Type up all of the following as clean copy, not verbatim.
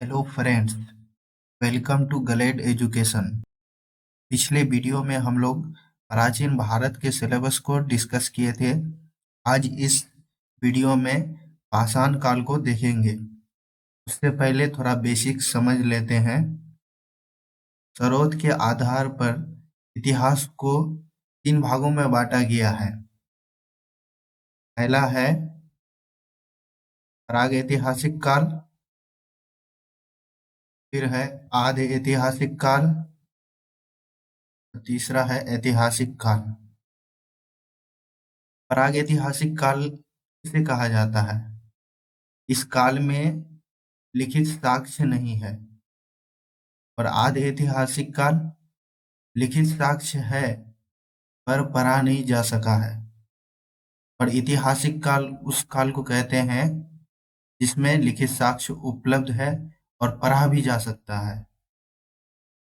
Hello friends, welcome to glad education. पिछले video में हम लोग प्राचीन भारत के सिलेबस को डिस्कस किए थे। आज इस वीडियो में पाषाण काल को देखेंगे। उससे पहले थोड़ा बेसिक समझ लेते हैं। स्रोत के आधार पर इतिहास को तीन भागों में बांटा गया है। पहला है प्रागैतिहासिक काल, फिर है आधे ऐतिहासिक काल, तीसरा है ऐतिहासिक काल। प्रागैतिहासिक काल किसे कहा जाता है? इस काल में लिखित साक्ष्य नहीं है। और आधे ऐतिहासिक काल लिखित साक्ष्य है पर पढ़ा नहीं जा सका है। और ऐतिहासिक काल उस काल को कहते हैं जिसमें लिखित साक्ष्य उपलब्ध है और पढ़ा भी जा सकता है।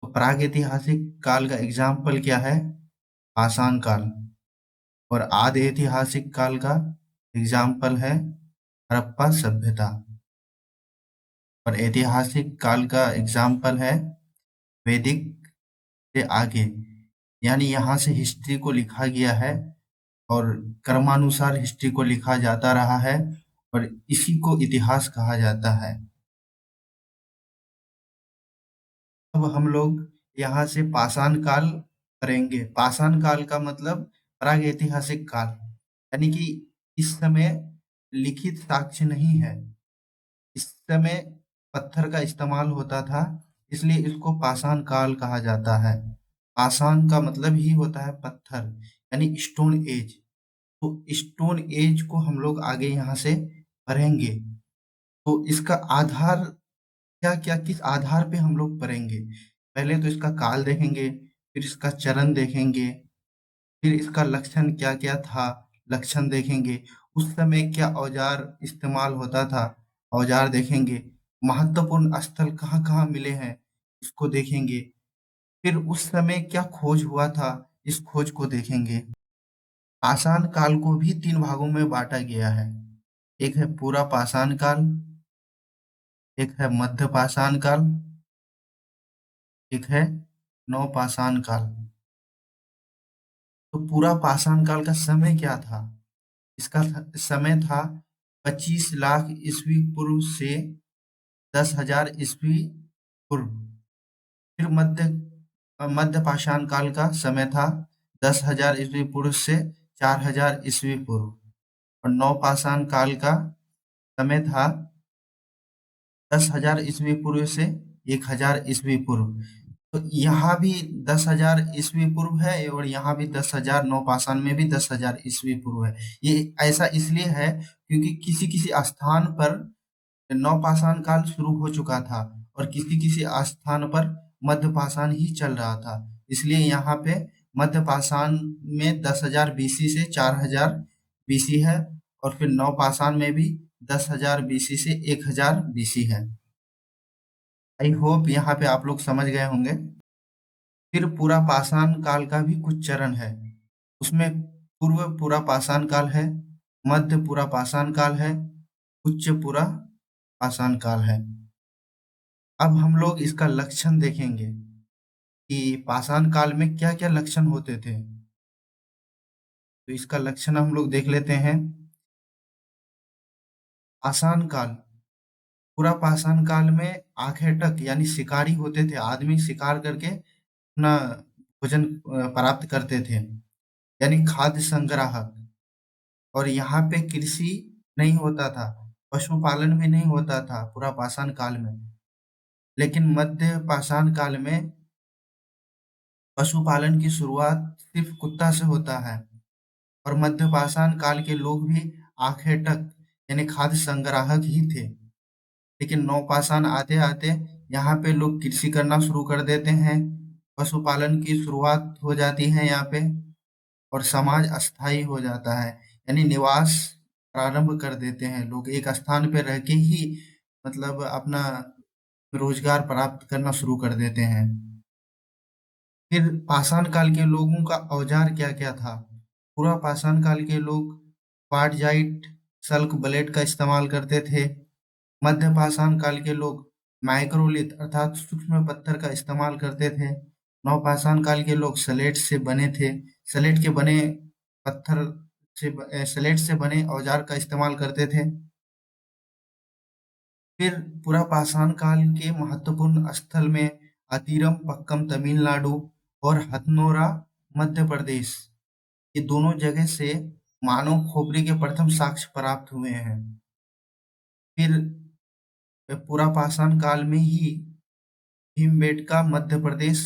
तो प्रागैतिहासिक काल का एग्जाम्पल क्या है? पाषाण काल। और आधे ऐतिहासिक काल का एग्जाम्पल है हड़प्पा सभ्यता। और ऐतिहासिक काल का एग्जाम्पल है वैदिक से आगे, यानी यहाँ से हिस्ट्री को लिखा गया है और क्रमानुसार हिस्ट्री को लिखा जाता रहा है और इसी को इतिहास कहा जाता है। अब हम लोग यहाँ से पाषाण काल करेंगे। पाषाण काल का मतलब प्रागैतिहासिक काल, यानी कि इस समय लिखित साक्ष्य नहीं है। इस समय पत्थर का इस्तेमाल होता था, इसलिए इसको पाषाण काल कहा जाता है। पाषाण का मतलब ही होता है पत्थर, यानी स्टोन एज। तो स्टोन एज को हम लोग आगे यहाँ से पढ़ेंगे। तो इसका आधार क्या क्या, किस आधार पे हम लोग पढ़ेंगे? पहले तो इसका काल देखेंगे, फिर इसका चरण देखेंगे, फिर इसका लक्षण क्या क्या था, लक्षण देखेंगे। उस समय क्या औजार इस्तेमाल होता था, औजार देखेंगे। महत्वपूर्ण स्थल कहाँ कहाँ मिले हैं, इसको देखेंगे। फिर उस समय क्या खोज हुआ था, इस खोज को देखेंगे। पाषाण काल को भी तीन भागों में बांटा गया है। एक है पूरा पाषाण काल, एक है मध्य पाषाण काल, एक है नवपाषाण काल। तो पूरा पाषाण काल का समय क्या था? इसका समय था 25 लाख ईस्वी पूर्व से 10,000 ईस्वी पूर्व। फिर मध्य पाषाण काल का समय था 10,000 ईस्वी पूर्व से 4,000 ईस्वी पूर्व। और नवपाषाण काल का समय था 10,000 ईस्वी पूर्व से 1,000 ईस्वी पूर्व। तो यहाँ भी 10,000 ईस्वी पूर्व है और यहाँ भी 10,000, नवपाषाण में भी 10,000 ईस्वी पूर्व है। ये ऐसा इसलिए है क्योंकि किसी किसी स्थान पर नवपाषाण काल शुरू हो चुका था और किसी किसी स्थान पर मध्य पाषाण ही चल रहा था। इसलिए यहाँ पे मध्य पाषाण में 10,000 बीसी से 4,000 बीसी है और फिर नवपाषाण में भी 10,000 बीसी से 1,000 बीसी है। आई होप यहाँ पे आप लोग समझ गए होंगे। फिर पूरा पाषाण काल का भी कुछ चरण है। उसमें पूर्व पूरा पाषाण काल है, मध्य पूरा पाषाण काल है, उच्च पूरा पाषाण काल है। अब हम लोग इसका लक्षण देखेंगे कि पाषाण काल में क्या क्या लक्षण होते थे। तो इसका लक्षण हम लोग देख लेते हैं। पाषाण काल, पूरा पाषाण काल में आखेटक यानी शिकारी होते थे। आदमी शिकार करके अपना भोजन प्राप्त करते थे, यानी खाद्य संग्राहक। और यहाँ पे कृषि नहीं होता था, पशुपालन भी नहीं होता था पूरा पाषाण काल में। लेकिन मध्य पाषाण काल में पशुपालन की शुरुआत सिर्फ कुत्ता से होता है। और मध्य पाषाण काल के लोग भी आखेटक यानी खाद्य संग्राहक ही थे। लेकिन नवपाषाण आते आते यहाँ पे लोग कृषि करना शुरू कर देते हैं, पशुपालन की शुरुआत हो जाती है यहाँ पे, और समाज अस्थायी हो जाता है, यानी निवास प्रारंभ कर देते हैं। लोग एक स्थान पे रह के ही मतलब अपना रोजगार प्राप्त करना शुरू कर देते हैं। फिर पाषाण काल के लोगों का औजार क्या क्या था? पूरा पाषाण काल के लोग क्वार्टजाइट, सल्क ब्लेड का इस्तेमाल करते थे। मध्य पाषाण काल के लोग माइक्रोलिथ अर्थात सूक्ष्म पत्थर का इस्तेमाल करते थे। नवपाषाण काल के लोग सलेट से बने थे। सलेट के बने पत्थर सलेट से बने औजार का इस्तेमाल करते थे। फिर पुरापाषाण काल के महत्वपूर्ण स्थल में अतिरम पक्कम तमिलनाडु और हथनोरा मध्य प्रदेश, ये दोनों जगह से मानव खोपड़ी के प्रथम साक्ष्य प्राप्त हुए हैं। फिर पुरापाषाण काल में ही भीमबेटका मध्य प्रदेश,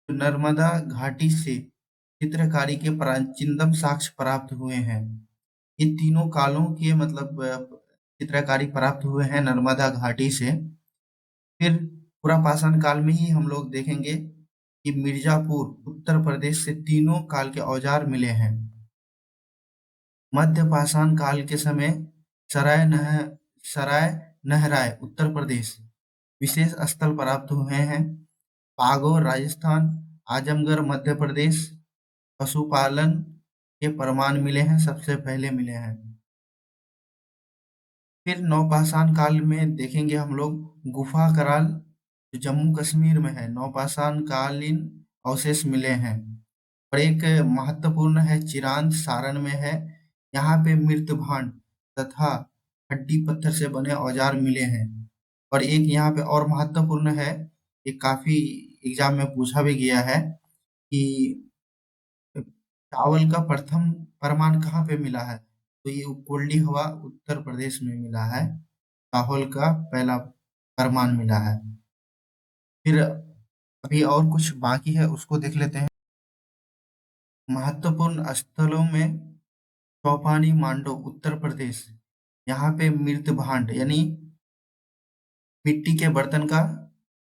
नर्मदा घाटी से चित्रकारी के प्राचीनतम साक्ष्य प्राप्त हुए हैं। ये तीनों कालों के मतलब चित्रकारी प्राप्त हुए हैं नर्मदा घाटी से। फिर पुरापाषाण काल में ही हम लोग देखेंगे कि मिर्जापुर उत्तर प्रदेश से तीनों काल के औजार मिले हैं। मध्य पाषाण काल के समय सराय नहराय उत्तर प्रदेश विशेष स्थल प्राप्त हुए हैं। पागौर राजस्थान, आजमगढ़ मध्य प्रदेश पशुपालन के प्रमाण मिले हैं, सबसे पहले मिले हैं। फिर नवपाषाण काल में देखेंगे हम लोग गुफा कराल जो जम्मू कश्मीर में है, नवपाषाण कालीन अवशेष मिले हैं। और एक महत्वपूर्ण है चिरांद सारण में है, यहाँ पे मृत भांड तथा हड्डी पत्थर से बने औजार मिले हैं। और एक यहाँ पे और महत्वपूर्ण है, ये काफी एग्जाम में पूछा भी गया है कि चावल का प्रथम प्रमाण कहाँ पे मिला है, तो ये कोल्डी हवा उत्तर प्रदेश में मिला है। चावल का पहला प्रमाण मिला है। फिर अभी और कुछ बाकी है उसको देख लेते हैं। महत्वपूर्ण स्थलों में चौपानी मांडो उत्तर प्रदेश, यहाँ पे मृत भांड यानी मिट्टी के बर्तन का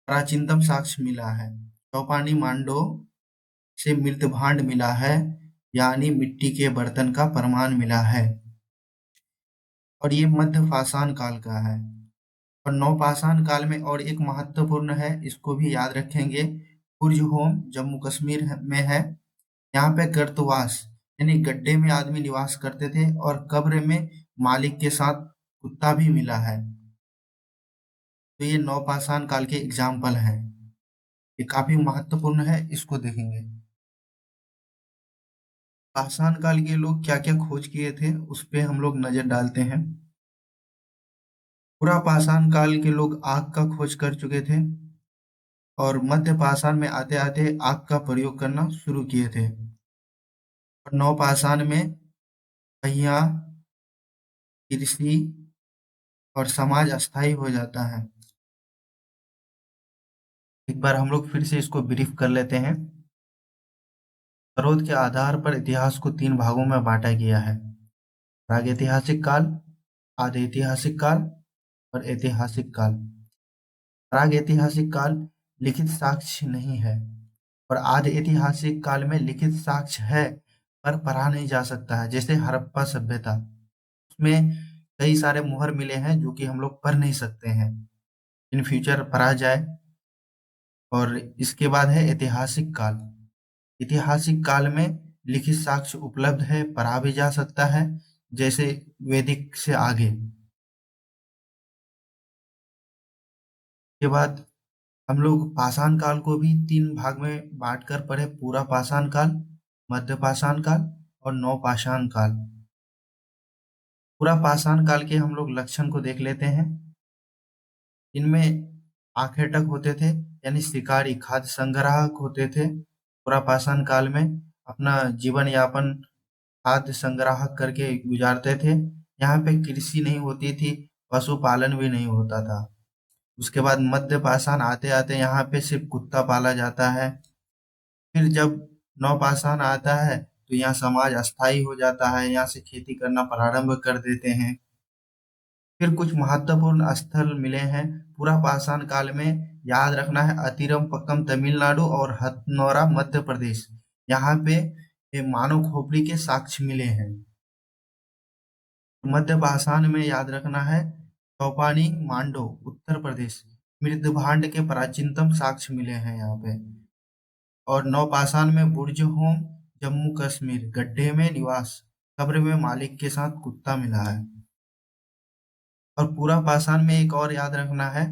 प्राचीनतम साक्ष्य मिला है। चौपानी मांडो से मृत भांड मिला है, यानी मिट्टी के बर्तन का प्रमाण मिला है। और ये मध्य पाषाण काल का है। और नवपाषाण काल में और एक महत्वपूर्ण है, इसको भी याद रखेंगे, कुर्ज होम जम्मू कश्मीर में है। यहाँ पे गर्तवास यानी गड्ढे में आदमी निवास करते थे और कब्र में मालिक के साथ कुत्ता भी मिला है। तो ये नवपाषाण काल के एग्जाम्पल हैं, ये काफी महत्वपूर्ण है, इसको देखेंगे। पाषाण काल के लोग क्या क्या खोज किए थे उस पे हम लोग नजर डालते हैं। पूरा पाषाण काल के लोग आग का खोज कर चुके थे और मध्य पाषाण में आते आते आग का प्रयोग करना शुरू किए थे। और नवपाषाण में पहिया, कृषि और समाज अस्थायी हो जाता है। एक बार हम लोग फिर से इसको ब्रीफ कर लेते हैं। स्रोत के आधार पर इतिहास को तीन भागों में बांटा गया है: प्रागैतिहासिक काल, आधि ऐतिहासिक काल और ऐतिहासिक काल। प्रागैतिहासिक काल लिखित साक्ष्य नहीं है और आधि ऐतिहासिक काल में लिखित साक्ष्य है पर पढ़ा नहीं जा सकता है। जैसे हड़प्पा सभ्यता, उसमें कई सारे मुहर मिले हैं जो कि हम लोग पढ़ नहीं सकते हैं, इन फ्यूचर पढ़ा जाए। और इसके बाद है ऐतिहासिक काल। ऐतिहासिक काल में लिखित साक्ष्य उपलब्ध है, पढ़ा भी जा सकता है, जैसे वैदिक से आगे। के बाद हम लोग पाषाण काल को भी तीन भाग में बांटकर पढ़े: पूरा पाषाण काल, मध्य पाषाण काल और नवपाषाण काल। पूरा पाषाण काल के हम लोग लक्षण को देख लेते हैं। इनमें आखेटक होते थे यानी शिकारी, खाद्य संग्राहक होते थे। पूरा पाषाण काल में अपना जीवन यापन खाद्य संग्राहक करके गुजारते थे। यहाँ पे कृषि नहीं होती थी, पशुपालन भी नहीं होता था। उसके बाद मध्य पाषाण आते आते यहाँ पे सिर्फ कुत्ता पाला जाता है। फिर जब नवपाषाण आता है तो यहाँ समाज अस्थायी हो जाता है, यहाँ से खेती करना प्रारंभ कर देते हैं। फिर कुछ महत्वपूर्ण स्थल मिले हैं पूरा पाषाण काल में, याद रखना है: अतिरम पक्कम तमिलनाडु और हथनौरा मध्य प्रदेश, यहाँ पे ये मानव खोपड़ी के साक्ष्य मिले हैं। मध्य पाषाण में याद रखना है चौपानी मांडो उत्तर प्रदेश, मृदभांड के प्राचीनतम साक्ष्य मिले हैं यहाँ पे। और नवपाषाण में बुर्ज होम जम्मू कश्मीर, गड्ढे में निवास, कब्र में मालिक के साथ कुत्ता मिला है। और पूरा पाषाण में एक और याद रखना है,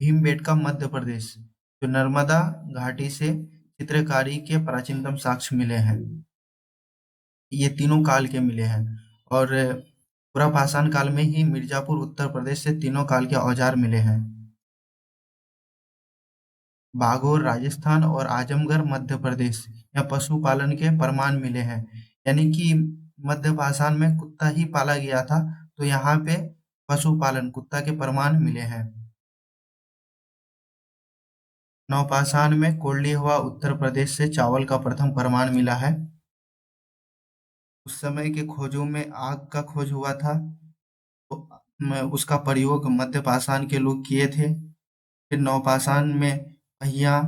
भीमबेटका मध्य प्रदेश, जो नर्मदा घाटी से चित्रकारी के प्राचीनतम साक्ष्य मिले हैं। ये तीनों काल के मिले हैं। और पुरापाषाण काल में ही मिर्जापुर उत्तर प्रदेश से तीनों काल के औजार मिले हैं। बागोर राजस्थान और आजमगढ़ मध्य प्रदेश या पशुपालन के प्रमाण मिले हैं। यानी कि मध्य पाषाण में कुत्ता ही पाला गया था, तो यहाँ पे पशुपालन कुत्ता के प्रमाण मिले हैं। नवपाषाण में कोल्डी हुआ उत्तर प्रदेश से चावल का प्रथम प्रमाण मिला है। उस समय के खोजों में आग का खोज हुआ था, तो उसका प्रयोग मध्य पाषाण के लोग किए थे। फिर नवपाषाण में पहिया,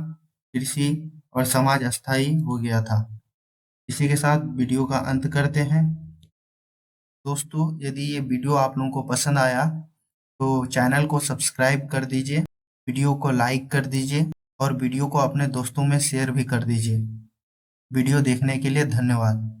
कृषि और समाज अस्थायी हो गया था। इसी के साथ वीडियो का अंत करते हैं। दोस्तों, यदि ये वीडियो आप लोगों को पसंद आया तो चैनल को सब्सक्राइब कर दीजिए, वीडियो को लाइक कर दीजिए और वीडियो को अपने दोस्तों में शेयर भी कर दीजिए। वीडियो देखने के लिए धन्यवाद।